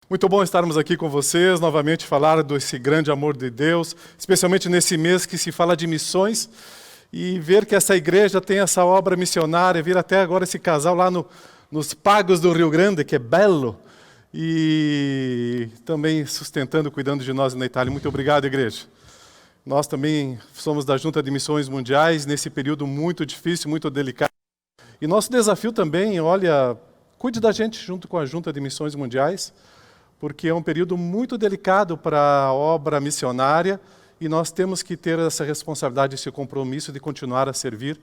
Muito bom estarmos aqui com vocês, novamente falar desse grande amor de Deus, especialmente nesse mês que se fala de missões, e ver que essa igreja tem essa obra missionária, vir até agora esse casal lá nos Pagos do Rio Grande, que é belo, e também sustentando, cuidando de nós na Itália. Muito obrigado, igreja. Nós também somos da Junta de Missões Mundiais, nesse período muito difícil, muito delicado. E nosso desafio também, olha, cuide da gente junto com a Junta de Missões Mundiais, porque é um período muito delicado para a obra missionária e nós temos que ter essa responsabilidade, esse compromisso de continuar a servir.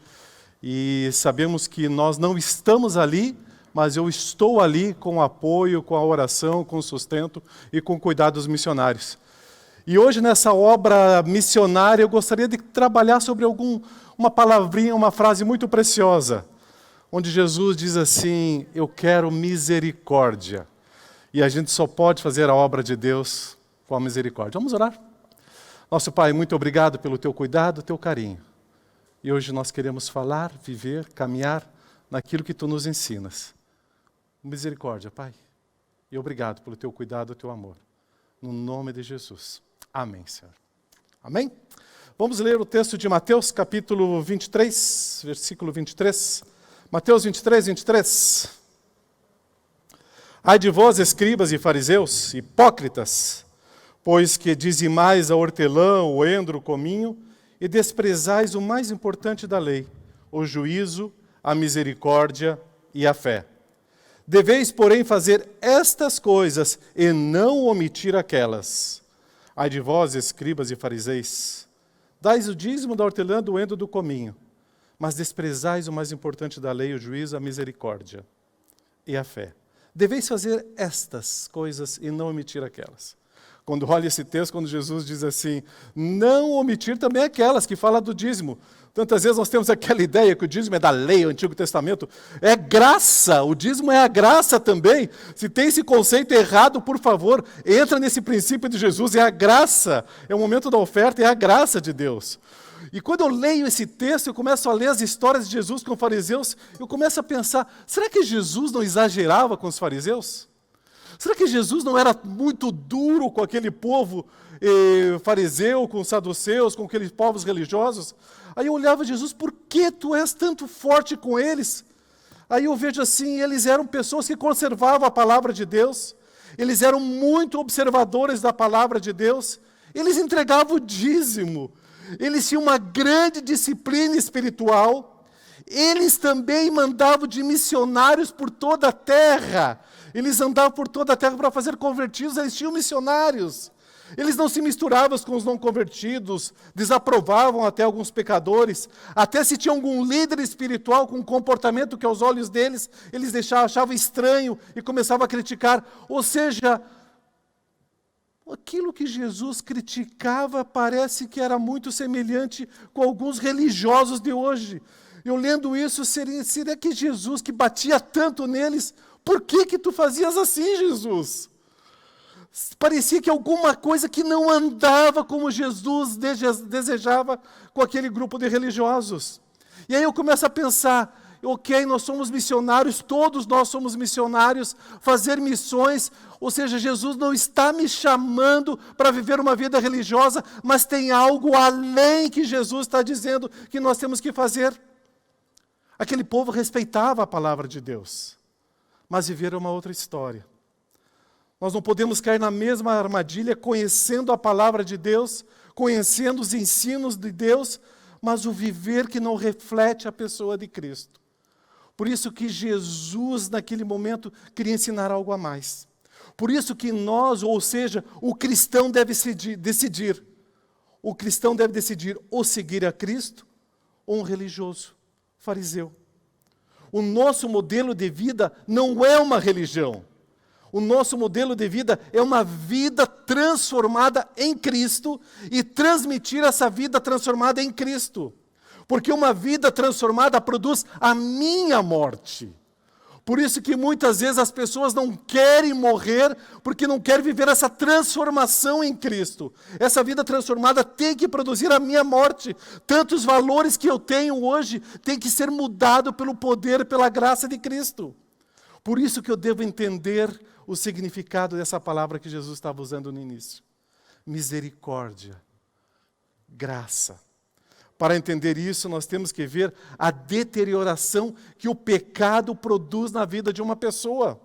E sabemos que nós não estamos ali, mas eu estou ali com o apoio, com a oração, com o sustento e com o cuidado dos missionários. E hoje, nessa obra missionária, eu gostaria de trabalhar sobre uma palavrinha, uma frase muito preciosa, onde Jesus diz assim: eu quero misericórdia. E a gente só pode fazer a obra de Deus com a misericórdia. Vamos orar? Nosso Pai, muito obrigado pelo Teu cuidado, Teu carinho. E hoje nós queremos falar, viver, caminhar naquilo que Tu nos ensinas. Misericórdia, Pai. E obrigado pelo Teu cuidado, Teu amor. No nome de Jesus. Amém, Senhor. Amém? Vamos ler o texto de Mateus, capítulo 23, versículo 23. Mateus 23, 23. Ai de vós, escribas e fariseus, hipócritas, pois que dizimais a hortelã, o endro, o cominho, e desprezais o mais importante da lei, o juízo, a misericórdia e a fé. Deveis, porém, fazer estas coisas e não omitir aquelas. Ai de vós, escribas e fariseus, dais o dízimo da hortelã, do endro, do cominho, mas desprezais o mais importante da lei, o juízo, a misericórdia e a fé. Deveis fazer estas coisas e não omitir aquelas. Quando olha esse texto, quando Jesus diz assim, não omitir também aquelas, que fala do dízimo. Tantas vezes nós temos aquela ideia que o dízimo é da lei, o Antigo Testamento. É graça, o dízimo é a graça também. Se tem esse conceito errado, por favor, entra nesse princípio de Jesus, é a graça. É o momento da oferta, é a graça de Deus. E quando eu leio esse texto, eu começo a ler as histórias de Jesus com os fariseus, eu começo a pensar, será que Jesus não exagerava com os fariseus? Será que Jesus não era muito duro com aquele povo fariseu, com os saduceus, com aqueles povos religiosos? Aí eu olhava Jesus, por que tu és tanto forte com eles? Aí eu vejo assim, eles eram pessoas que conservavam a palavra de Deus, eles eram muito observadores da palavra de Deus, eles entregavam o dízimo, eles tinham uma grande disciplina espiritual, eles também mandavam de missionários por toda a terra, eles andavam por toda a terra para fazer convertidos, eles tinham missionários, eles não se misturavam com os não convertidos, desaprovavam até alguns pecadores, até se tinha algum líder espiritual com um comportamento que aos olhos deles, eles achavam estranho e começavam a criticar, ou seja, aquilo que Jesus criticava parece que era muito semelhante com alguns religiosos de hoje. Eu lendo isso, seria que Jesus, que batia tanto neles, por que tu fazias assim, Jesus? Parecia que alguma coisa que não andava como Jesus desejava com aquele grupo de religiosos. E aí eu começo a pensar, ok, nós somos missionários, todos nós somos missionários, fazer missões, ou seja, Jesus não está me chamando para viver uma vida religiosa, mas tem algo além que Jesus está dizendo que nós temos que fazer. Aquele povo respeitava a palavra de Deus, mas viveram uma outra história. Nós não podemos cair na mesma armadilha, conhecendo a palavra de Deus, conhecendo os ensinos de Deus, mas o viver que não reflete a pessoa de Cristo. Por isso que Jesus, naquele momento, queria ensinar algo a mais. Por isso que nós, ou seja, o cristão deve decidir. O cristão deve decidir ou seguir a Cristo ou um religioso, fariseu. O nosso modelo de vida não é uma religião. O nosso modelo de vida é uma vida transformada em Cristo e transmitir essa vida transformada em Cristo. Porque uma vida transformada produz a minha morte. Por isso que muitas vezes as pessoas não querem morrer, porque não querem viver essa transformação em Cristo. Essa vida transformada tem que produzir a minha morte. Tantos valores que eu tenho hoje têm que ser mudados pelo poder, pela graça de Cristo. Por isso que eu devo entender o significado dessa palavra que Jesus estava usando no início. Misericórdia, graça. Para entender isso, nós temos que ver a deterioração que o pecado produz na vida de uma pessoa.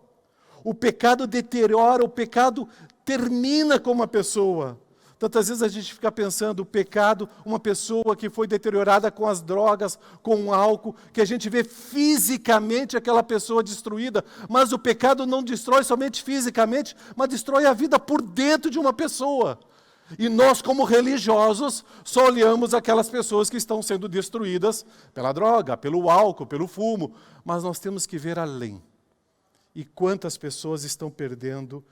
O pecado deteriora, o pecado termina com uma pessoa. Tantas vezes a gente fica pensando, o pecado, uma pessoa que foi deteriorada com as drogas, com o álcool, que a gente vê fisicamente aquela pessoa destruída, mas o pecado não destrói somente fisicamente, mas destrói a vida por dentro de uma pessoa. E nós, como religiosos, só olhamos aquelas pessoas que estão sendo destruídas pela droga, pelo álcool, pelo fumo, mas nós temos que ver além. E quantas pessoas estão perdendo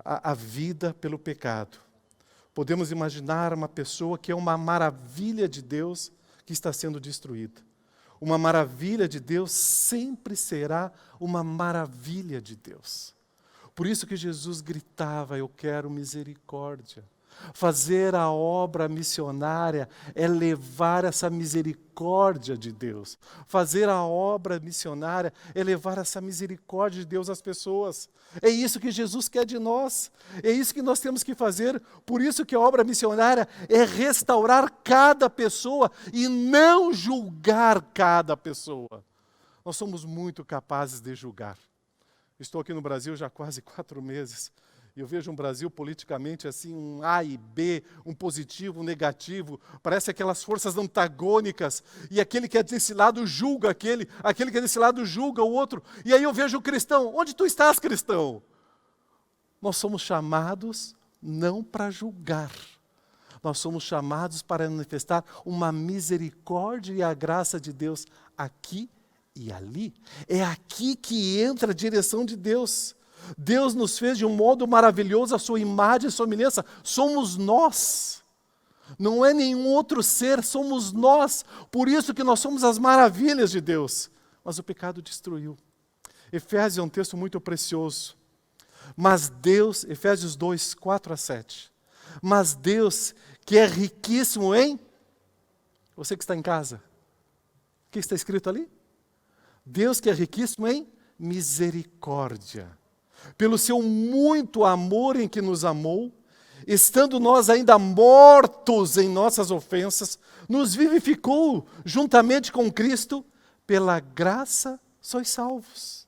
a vida pelo pecado. Podemos imaginar uma pessoa que é uma maravilha de Deus que está sendo destruída. Uma maravilha de Deus sempre será uma maravilha de Deus. Por isso que Jesus gritava, eu quero misericórdia. Fazer a obra missionária é levar essa misericórdia de Deus. Fazer a obra missionária é levar essa misericórdia de Deus às pessoas. É isso que Jesus quer de nós. É isso que nós temos que fazer. Por isso que a obra missionária é restaurar cada pessoa e não julgar cada pessoa. Nós somos muito capazes de julgar. Estou aqui no Brasil já há quase 4 meses. Eu vejo um Brasil politicamente assim, um A e B, um positivo, um negativo. Parece aquelas forças antagônicas. E aquele que é desse lado julga aquele que é desse lado julga o outro. E aí eu vejo o cristão. Onde tu estás, cristão? Nós somos chamados não para julgar. Nós somos chamados para manifestar uma misericórdia e a graça de Deus aqui e ali. É aqui que entra a direção de Deus. Deus nos fez de um modo maravilhoso, a sua imagem e semelhança. Somos nós. Não é nenhum outro ser, somos nós. Por isso que nós somos as maravilhas de Deus. Mas o pecado destruiu. Efésios é um texto muito precioso. Mas Deus, Efésios 2, 4 a 7. Mas Deus, que é riquíssimo em... Você que está em casa, o que está escrito ali? Deus que é riquíssimo em misericórdia. Pelo seu muito amor em que nos amou, estando nós ainda mortos em nossas ofensas, nos vivificou juntamente com Cristo, pela graça sois salvos.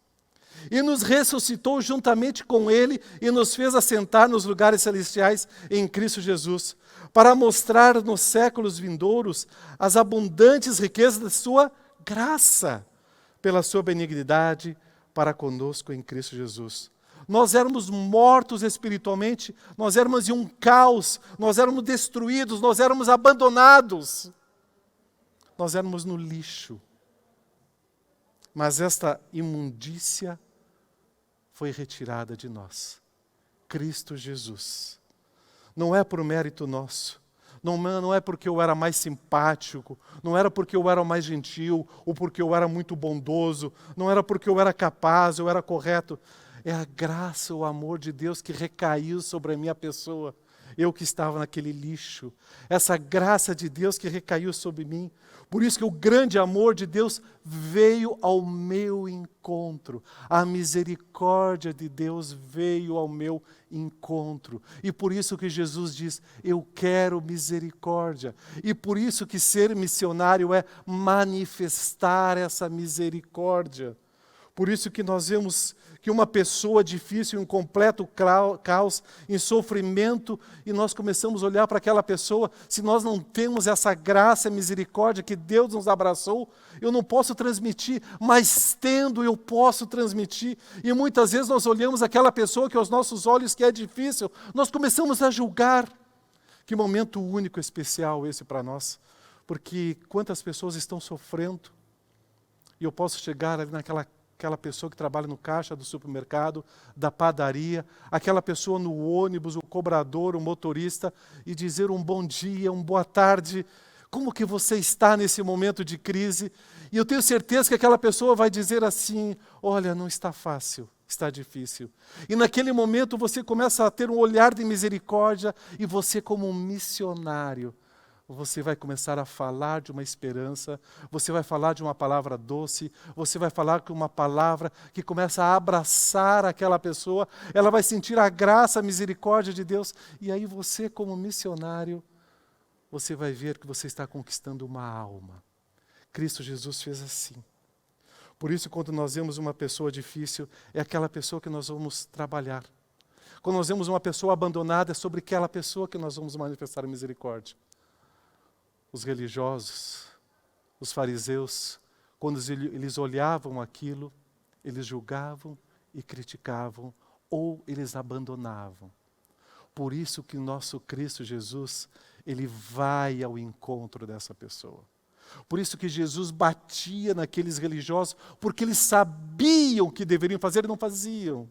E nos ressuscitou juntamente com Ele e nos fez assentar nos lugares celestiais em Cristo Jesus, para mostrar nos séculos vindouros as abundantes riquezas da sua graça, pela sua benignidade para conosco em Cristo Jesus. Nós éramos mortos espiritualmente, nós éramos em um caos, nós éramos destruídos, nós éramos abandonados. Nós éramos no lixo. Mas esta imundícia foi retirada de nós. Cristo Jesus. Não é por mérito nosso. Não é porque eu era mais simpático, não era porque eu era mais gentil, ou porque eu era muito bondoso, não era porque eu era capaz, eu era correto. É a graça, o amor de Deus que recaiu sobre a minha pessoa. Eu que estava naquele lixo. Essa graça de Deus que recaiu sobre mim. Por isso que o grande amor de Deus veio ao meu encontro. A misericórdia de Deus veio ao meu encontro. E por isso que Jesus diz, eu quero misericórdia. E por isso que ser missionário é manifestar essa misericórdia. Por isso que nós vemos que uma pessoa difícil, em um completo caos, em sofrimento, e nós começamos a olhar para aquela pessoa, se nós não temos essa graça e misericórdia que Deus nos abraçou, eu não posso transmitir, mas tendo eu posso transmitir. E muitas vezes nós olhamos aquela pessoa que aos nossos olhos que é difícil, nós começamos a julgar. Que momento único, especial esse para nós, porque quantas pessoas estão sofrendo, e eu posso chegar ali naquela pessoa que trabalha no caixa do supermercado, da padaria, aquela pessoa no ônibus, o cobrador, o motorista, e dizer um bom dia, uma boa tarde, como que você está nesse momento de crise? E eu tenho certeza que aquela pessoa vai dizer assim, olha, não está fácil, está difícil. E naquele momento você começa a ter um olhar de misericórdia, e você como um missionário, você vai começar a falar de uma esperança, você vai falar de uma palavra doce, você vai falar com uma palavra que começa a abraçar aquela pessoa, ela vai sentir a graça, a misericórdia de Deus, e aí você, como missionário, você vai ver que você está conquistando uma alma. Cristo Jesus fez assim. Por isso, quando nós vemos uma pessoa difícil, é aquela pessoa que nós vamos trabalhar. Quando nós vemos uma pessoa abandonada, é sobre aquela pessoa que nós vamos manifestar a misericórdia. Os religiosos, os fariseus, quando eles olhavam aquilo, eles julgavam e criticavam, ou eles abandonavam. Por isso que o nosso Cristo Jesus, ele vai ao encontro dessa pessoa. Por isso que Jesus batia naqueles religiosos, porque eles sabiam o que deveriam fazer e não faziam.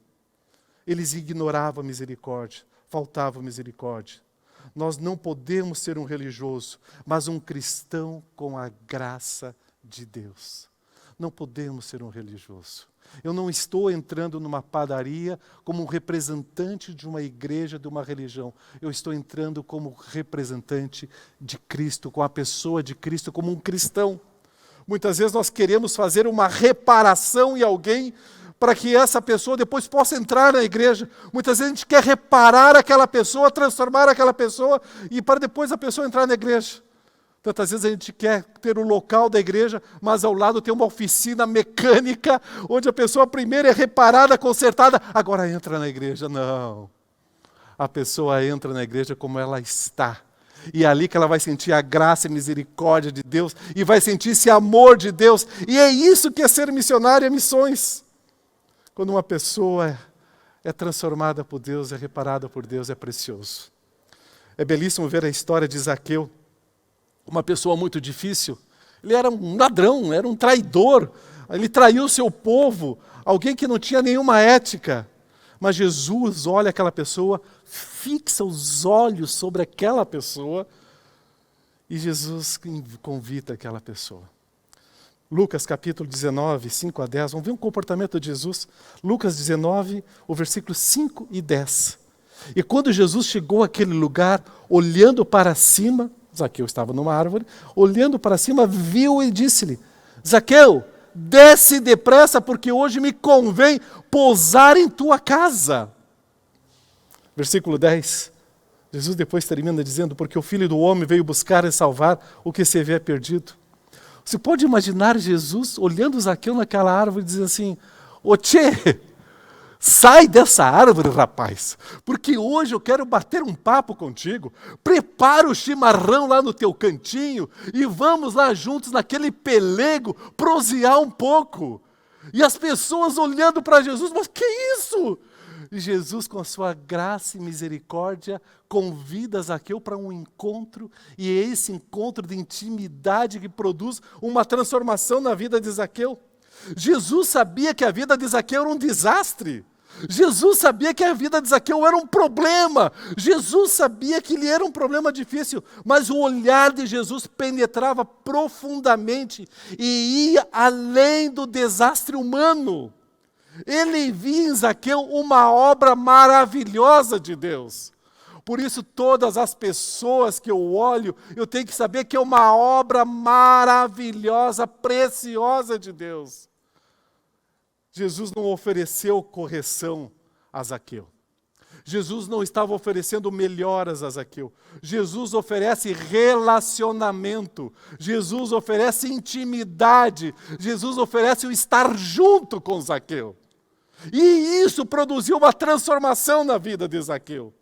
Eles ignoravam a misericórdia, faltava misericórdia. Nós não podemos ser um religioso, mas um cristão com a graça de Deus. Não podemos ser um religioso. Eu não estou entrando numa padaria como um representante de uma igreja, de uma religião. Eu estou entrando como representante de Cristo, com a pessoa de Cristo, como um cristão. Muitas vezes nós queremos fazer uma reparação em alguém para que essa pessoa depois possa entrar na igreja. Muitas vezes a gente quer reparar aquela pessoa, transformar aquela pessoa e para depois a pessoa entrar na igreja. Tantas vezes a gente quer ter o local da igreja, mas ao lado tem uma oficina mecânica, onde a pessoa primeiro é reparada, consertada, agora entra na igreja. Não. A pessoa entra na igreja como ela está. E é ali que ela vai sentir a graça e misericórdia de Deus, e vai sentir esse amor de Deus. E é isso que é ser missionário, é missões. Quando uma pessoa é transformada por Deus, é reparada por Deus, é precioso. É belíssimo ver a história de Zaqueu. Uma pessoa muito difícil, ele era um ladrão, era um traidor, ele traiu o seu povo, alguém que não tinha nenhuma ética. Mas Jesus olha aquela pessoa, fixa os olhos sobre aquela pessoa e Jesus convida aquela pessoa. Lucas capítulo 19, 5 a 10, vamos ver um comportamento de Jesus. Lucas 19, o versículo 5 e 10. E quando Jesus chegou àquele lugar, olhando para cima, Zaqueu estava numa árvore, olhando para cima, viu e disse-lhe: Zaqueu, desce depressa, porque hoje me convém pousar em tua casa. Versículo 10. Jesus depois termina dizendo: porque o Filho do Homem veio buscar e salvar o que se havia perdido. Você pode imaginar Jesus olhando Zaqueu naquela árvore e dizendo assim: ô tchê, sai dessa árvore, rapaz, porque hoje eu quero bater um papo contigo. Prepara o chimarrão lá no teu cantinho e vamos lá juntos naquele pelego prosear um pouco. E as pessoas olhando para Jesus: mas que isso? E Jesus, com a sua graça e misericórdia, convida Zaqueu para um encontro, e é esse encontro de intimidade que produz uma transformação na vida de Zaqueu. Jesus sabia que a vida de Zaqueu era um desastre. Jesus sabia que a vida de Zaqueu era um problema. Jesus sabia que ele era um problema difícil, mas o olhar de Jesus penetrava profundamente e ia além do desastre humano. Ele via em Zaqueu uma obra maravilhosa de Deus. Por isso, todas as pessoas que eu olho, eu tenho que saber que é uma obra maravilhosa, preciosa de Deus. Jesus não ofereceu correção a Zaqueu. Jesus não estava oferecendo melhoras a Zaqueu. Jesus oferece relacionamento. Jesus oferece intimidade. Jesus oferece o estar junto com Zaqueu. E isso produziu uma transformação na vida de Zaqueu.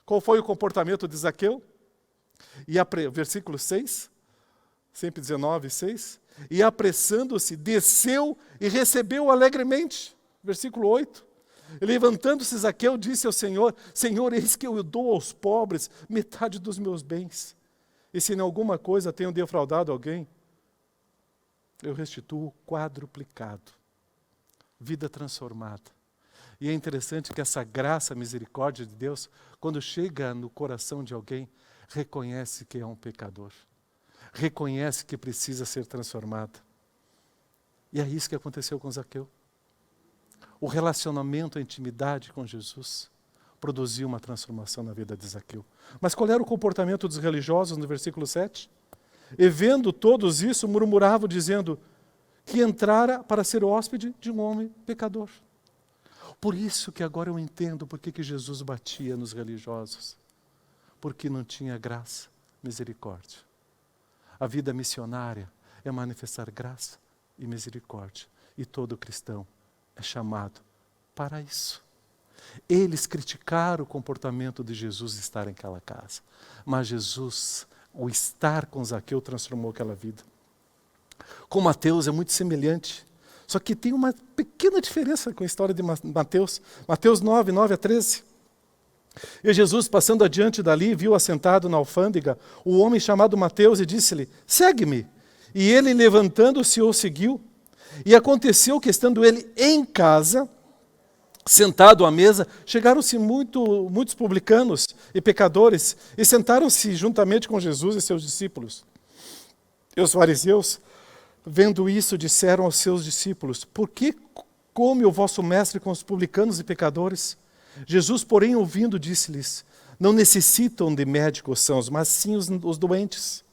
Qual foi o comportamento de Zaqueu? Versículo 6, sempre 19, 6. E apressando-se, desceu e recebeu alegremente. Versículo 8. Levantando-se Zaqueu, disse ao Senhor: Senhor, eis que eu dou aos pobres metade dos meus bens. E se em alguma coisa tenho defraudado alguém, eu restituo quadruplicado. Vida transformada. E é interessante que essa graça, misericórdia de Deus, quando chega no coração de alguém, reconhece que é um pecador. Reconhece que precisa ser transformado. E é isso que aconteceu com Zaqueu. O relacionamento, a intimidade com Jesus produziu uma transformação na vida de Zaqueu. Mas qual era o comportamento dos religiosos no versículo 7? E vendo todos isso, murmuravam, dizendo que entrara para ser hóspede de um homem pecador. Por isso que agora eu entendo por que Jesus batia nos religiosos. Porque não tinha graça, misericórdia. A vida missionária é manifestar graça e misericórdia. E todo cristão é chamado para isso. Eles criticaram o comportamento de Jesus estar naquela casa. Mas Jesus, o estar com Zaqueu, transformou aquela vida. Com Mateus é muito semelhante. Só que tem uma pequena diferença com a história de Mateus. Mateus 9, 9 a 13. E Jesus, passando adiante dali, viu assentado na alfândega o homem chamado Mateus e disse-lhe, segue-me. E ele, levantando-se, o seguiu. E aconteceu que, estando ele em casa, sentado à mesa, chegaram-se muitos publicanos e pecadores e sentaram-se juntamente com Jesus e seus discípulos. E os fariseus, vendo isso, disseram aos seus discípulos, por que come o vosso mestre com os publicanos e pecadores? Jesus, porém, ouvindo, disse-lhes, não necessitam de médicos sãos, mas sim os doentes.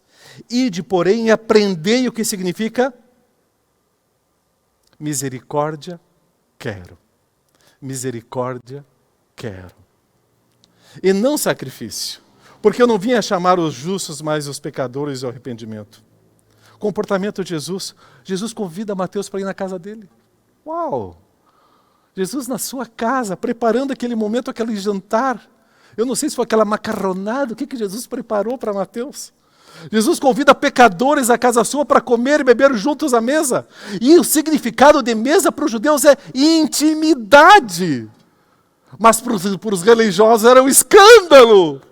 Ide, porém, e aprendei o que significa misericórdia, quero. Misericórdia, quero. E não sacrifício, porque eu não vim a chamar os justos, mas os pecadores ao arrependimento. Comportamento de Jesus. Jesus convida Mateus para ir na casa dele. Uau! Jesus na sua casa, preparando aquele momento, aquele jantar. Eu não sei se foi aquela macarronada, o que Jesus preparou para Mateus? Jesus convida pecadores à casa sua para comer e beber juntos à mesa. E o significado de mesa para os judeus é intimidade. Mas para os religiosos era um escândalo.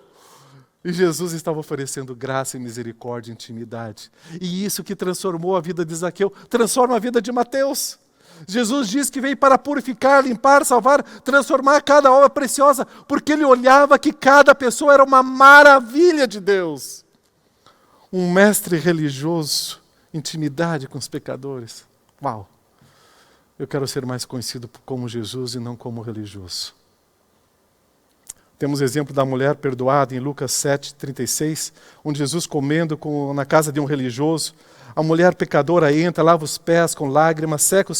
E Jesus estava oferecendo graça e misericórdia e intimidade. E isso que transformou a vida de Zaqueu, transforma a vida de Mateus. Jesus diz que veio para purificar, limpar, salvar, transformar cada obra preciosa, porque ele olhava que cada pessoa era uma maravilha de Deus. Um mestre religioso, intimidade com os pecadores. Uau! Eu quero ser mais conhecido como Jesus e não como religioso. Temos o exemplo da mulher perdoada em Lucas 7:36, onde Jesus comendo na casa de um religioso, a mulher pecadora entra, lava os pés com lágrimas, seca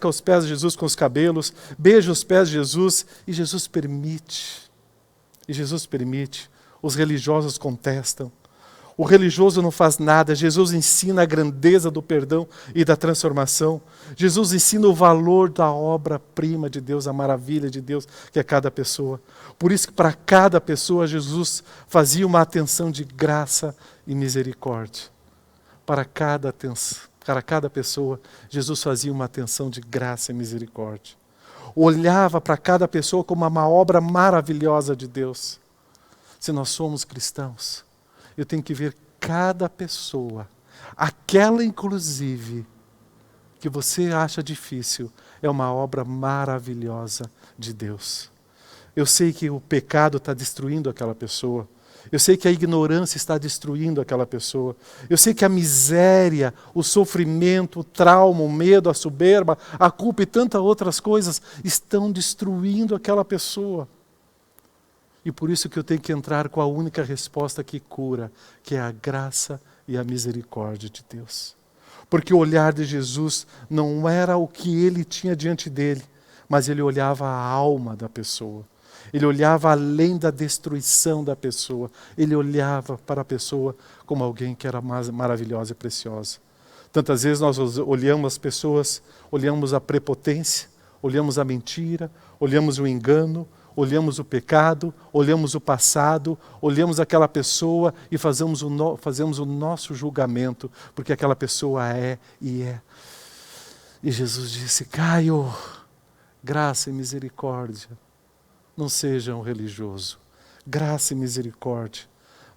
os pés de Jesus com os cabelos, beija os pés de Jesus, e Jesus permite. Os religiosos contestam. O religioso não faz nada. Jesus ensina a grandeza do perdão e da transformação. Jesus ensina o valor da obra-prima de Deus, a maravilha de Deus, que é cada pessoa. Por isso que para cada pessoa Jesus fazia uma atenção de graça e misericórdia. Para cada pessoa, Jesus fazia uma atenção de graça e misericórdia. Olhava para cada pessoa como uma obra maravilhosa de Deus. Se nós somos cristãos, eu tenho que ver cada pessoa, aquela inclusive, que você acha difícil, é uma obra maravilhosa de Deus. Eu sei que o pecado está destruindo aquela pessoa. Eu sei que a ignorância está destruindo aquela pessoa. Eu sei que a miséria, o sofrimento, o trauma, o medo, a soberba, a culpa e tantas outras coisas estão destruindo aquela pessoa. E por isso que eu tenho que entrar com a única resposta que cura, que é a graça e a misericórdia de Deus. Porque o olhar de Jesus não era o que ele tinha diante dele, mas ele olhava a alma da pessoa. Ele olhava além da destruição da pessoa. Ele olhava para a pessoa como alguém que era maravilhosa e preciosa. Tantas vezes nós olhamos as pessoas, olhamos a prepotência, olhamos a mentira, olhamos o engano, olhamos o pecado, olhamos o passado, olhamos aquela pessoa e fazemos o nosso julgamento, porque aquela pessoa é e é. E Jesus disse, Caio, graça e misericórdia. Não seja um religioso. Graça e misericórdia.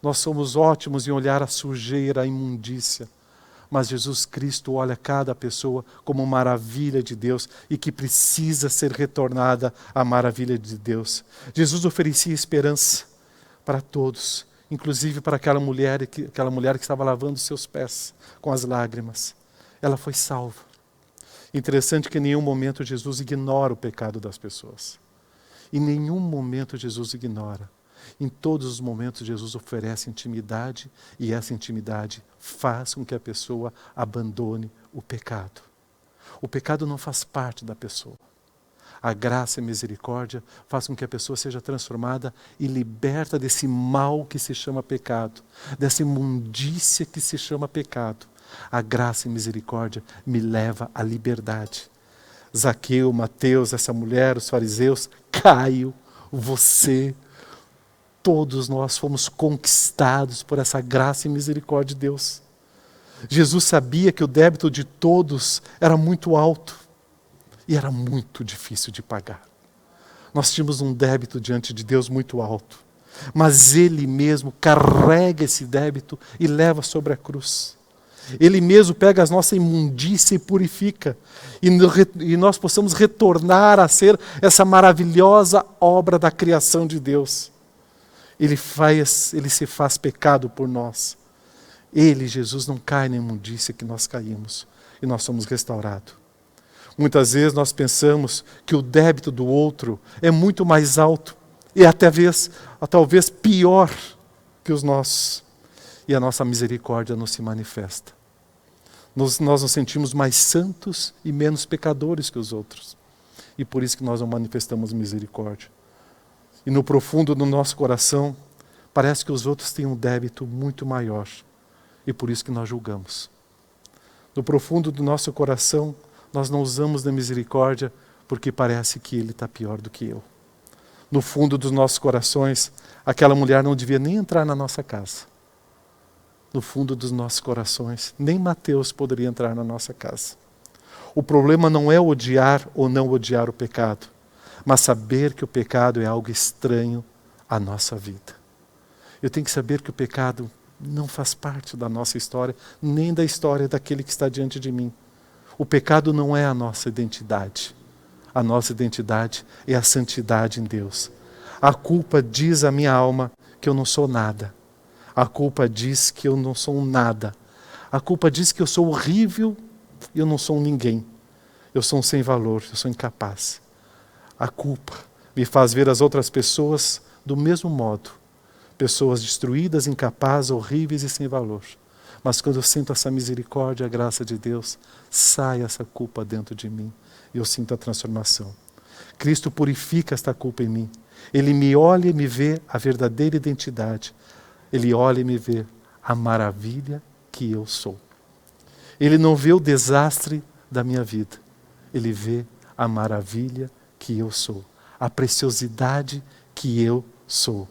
Nós somos ótimos em olhar a sujeira, a imundícia. Mas Jesus Cristo olha cada pessoa como maravilha de Deus e que precisa ser retornada à maravilha de Deus. Jesus oferecia esperança para todos, inclusive para aquela mulher que estava lavando seus pés com as lágrimas. Ela foi salva. Interessante que em nenhum momento Jesus ignora o pecado das pessoas. Em nenhum momento Jesus ignora. Em todos os momentos Jesus oferece intimidade e essa intimidade faz com que a pessoa abandone o pecado. O pecado não faz parte da pessoa. A graça e a misericórdia faz com que a pessoa seja transformada e liberta desse mal que se chama pecado, dessa imundícia que se chama pecado. A graça e a misericórdia me leva à liberdade. Zaqueu, Mateus, essa mulher, os fariseus, Caio, você, todos nós fomos conquistados por essa graça e misericórdia de Deus. Jesus sabia que o débito de todos era muito alto e era muito difícil de pagar. Nós tínhamos um débito diante de Deus muito alto, mas Ele mesmo carrega esse débito e leva sobre a cruz. Ele mesmo pega as nossas imundícias e purifica, e nós possamos retornar a ser essa maravilhosa obra da criação de Deus. Ele se faz pecado por nós. Ele, Jesus, não cai na imundícia que nós caímos, e nós somos restaurados. Muitas vezes nós pensamos que o débito do outro é muito mais alto, e talvez pior que os nossos. E a nossa misericórdia não se manifesta. Nós nos sentimos mais santos e menos pecadores que os outros. E por isso que nós não manifestamos misericórdia. E no profundo do nosso coração, parece que os outros têm um débito muito maior. E por isso que nós julgamos. No profundo do nosso coração, nós não usamos da misericórdia porque parece que ele está pior do que eu. No fundo dos nossos corações, aquela mulher não devia nem entrar na nossa casa. No fundo dos nossos corações, nem Mateus poderia entrar na nossa casa. O problema não é odiar ou não odiar o pecado, mas saber que o pecado é algo estranho à nossa vida. Eu tenho que saber que o pecado não faz parte da nossa história, nem da história daquele que está diante de mim. O pecado não é a nossa identidade. A nossa identidade é a santidade em Deus. A culpa diz à minha alma que eu não sou nada. A culpa diz que eu não sou um nada. A culpa diz que eu sou horrível e eu não sou um ninguém. Eu sou um sem valor, eu sou incapaz. A culpa me faz ver as outras pessoas do mesmo modo. Pessoas destruídas, incapazes, horríveis e sem valor. Mas quando eu sinto essa misericórdia, a graça de Deus, sai essa culpa dentro de mim. E eu sinto a transformação. Cristo purifica esta culpa em mim. Ele me olha e me vê a verdadeira identidade. Ele olha e me vê a maravilha que eu sou. Ele não vê o desastre da minha vida. Ele vê a maravilha que eu sou. A preciosidade que eu sou.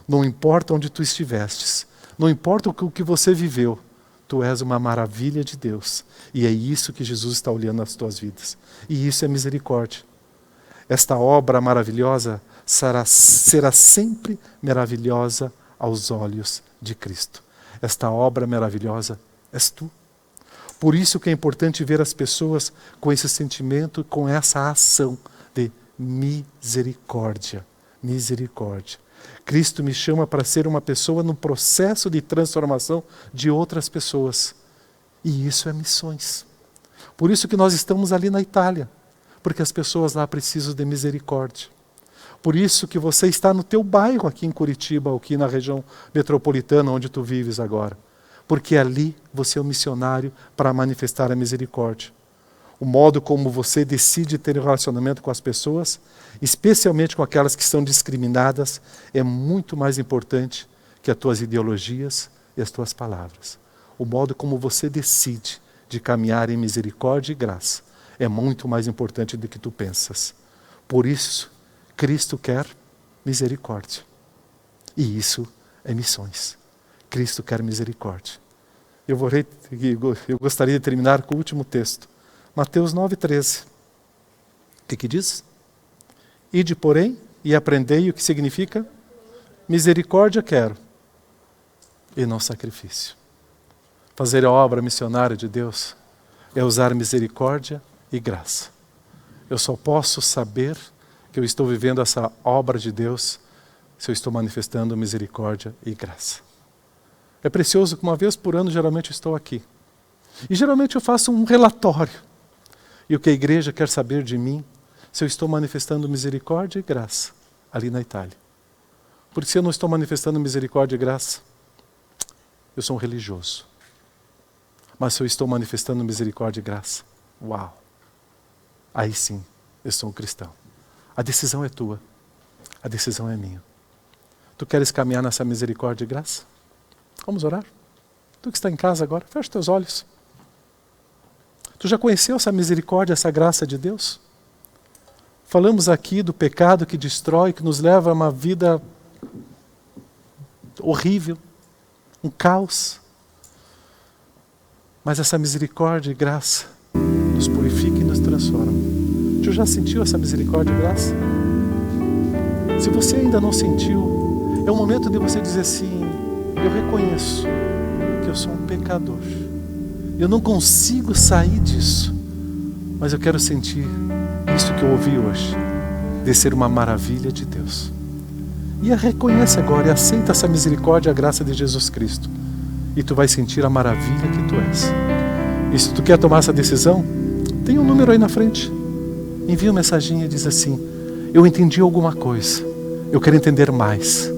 Não importa onde tu estivestes. Não importa o que você viveu. Tu és uma maravilha de Deus. E é isso que Jesus está olhando nas tuas vidas. E isso é misericórdia. Esta obra maravilhosa será sempre maravilhosa aos olhos de Cristo. Esta obra maravilhosa és tu. Por isso que é importante ver as pessoas com esse sentimento, com essa ação de misericórdia. Misericórdia. Cristo me chama para ser uma pessoa no processo de transformação de outras pessoas. E isso é missões. Por isso que nós estamos ali na Itália. Porque as pessoas lá precisam de misericórdia. Por isso que você está no teu bairro aqui em Curitiba, ou aqui na região metropolitana onde tu vives agora. Porque ali você é um missionário para manifestar a misericórdia. O modo como você decide ter um relacionamento com as pessoas, especialmente com aquelas que são discriminadas, é muito mais importante que as tuas ideologias e as tuas palavras. O modo como você decide de caminhar em misericórdia e graça é muito mais importante do que tu pensas. Por isso, Cristo quer misericórdia. E isso é missões. Cristo quer misericórdia. Eu gostaria de terminar com o último texto. Mateus 9,13. O que diz? Ide, porém, e aprendei o que significa misericórdia quero, e não sacrifício. Fazer a obra missionária de Deus é usar misericórdia e graça. Eu só posso saber que eu estou vivendo essa obra de Deus se eu estou manifestando misericórdia e graça. É precioso que uma vez por ano geralmente eu estou aqui. E geralmente eu faço um relatório. E o que a igreja quer saber de mim, se eu estou manifestando misericórdia e graça. ali na Itália. Porque se eu não estou manifestando misericórdia e graça, eu sou um religioso. Mas se eu estou manifestando misericórdia e graça, uau! Aí sim, eu sou um cristão. A decisão é tua. A decisão é minha. Tu queres caminhar nessa misericórdia e graça? Vamos orar? Tu que está em casa agora, fecha teus olhos. Tu já conheceu essa misericórdia, essa graça de Deus? Falamos aqui do pecado que destrói, que nos leva a uma vida horrível, um caos. Mas essa misericórdia e graça nos purifica e nos transforma. Tu já sentiu essa misericórdia e graça? Se você ainda não sentiu, é o momento de você dizer assim: eu reconheço que eu sou um pecador. Eu não consigo sair disso, mas eu quero sentir isso que eu ouvi hoje, de ser uma maravilha de Deus. E reconhece agora e aceita essa misericórdia e a graça de Jesus Cristo. E tu vai sentir a maravilha que tu és. E se tu quer tomar essa decisão, tem um número aí na frente. Envia uma mensagem e diz assim: eu entendi alguma coisa, eu quero entender mais.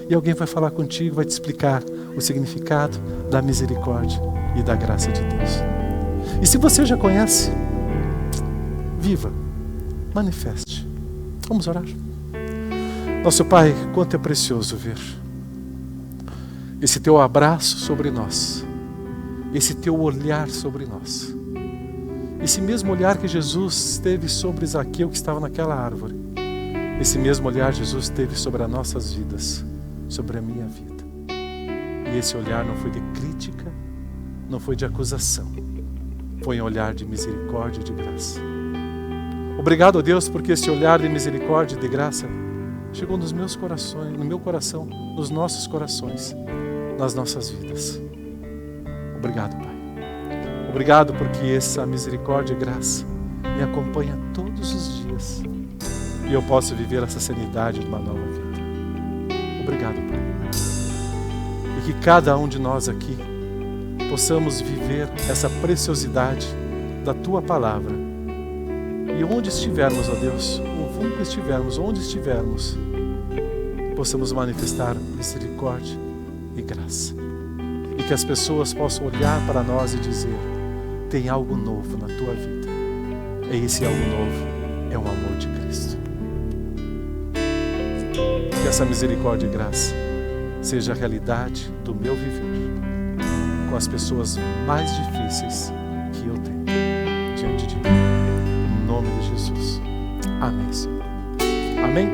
E alguém vai falar contigo, vai te explicar o significado da misericórdia e da graça de Deus. E se você já conhece, viva, manifeste. Vamos orar. Nosso Pai, quanto é precioso ver esse teu abraço sobre nós, esse teu olhar sobre nós, esse mesmo olhar que Jesus teve sobre Zaqueu que estava naquela árvore, esse mesmo olhar Jesus teve sobre as nossas vidas, sobre a minha vida. E esse olhar não foi de crítica, não foi de acusação, foi um olhar de misericórdia e de graça. Obrigado a Deus porque esse olhar de misericórdia e de graça chegou nos meus corações, no meu coração, nos nossos corações, nas nossas vidas. Obrigado, Pai. Obrigado porque essa misericórdia e graça me acompanha todos os dias e eu posso viver essa sanidade de uma nova vida. Obrigado, Pai. E que cada um de nós aqui possamos viver essa preciosidade da Tua Palavra. E onde estivermos, ó Deus, o rumo que estivermos, onde estivermos, possamos manifestar misericórdia e graça. E que as pessoas possam olhar para nós e dizer: tem algo novo na tua vida. E esse algo novo é o amor de Cristo. Que essa misericórdia e graça seja a realidade do meu viver com as pessoas mais difíceis que eu tenho diante de mim. Em nome de Jesus. Amém, Senhor. Amém?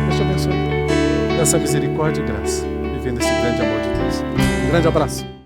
Deus te abençoe. Essa misericórdia e graça, vivendo esse grande amor de Deus. Um grande abraço.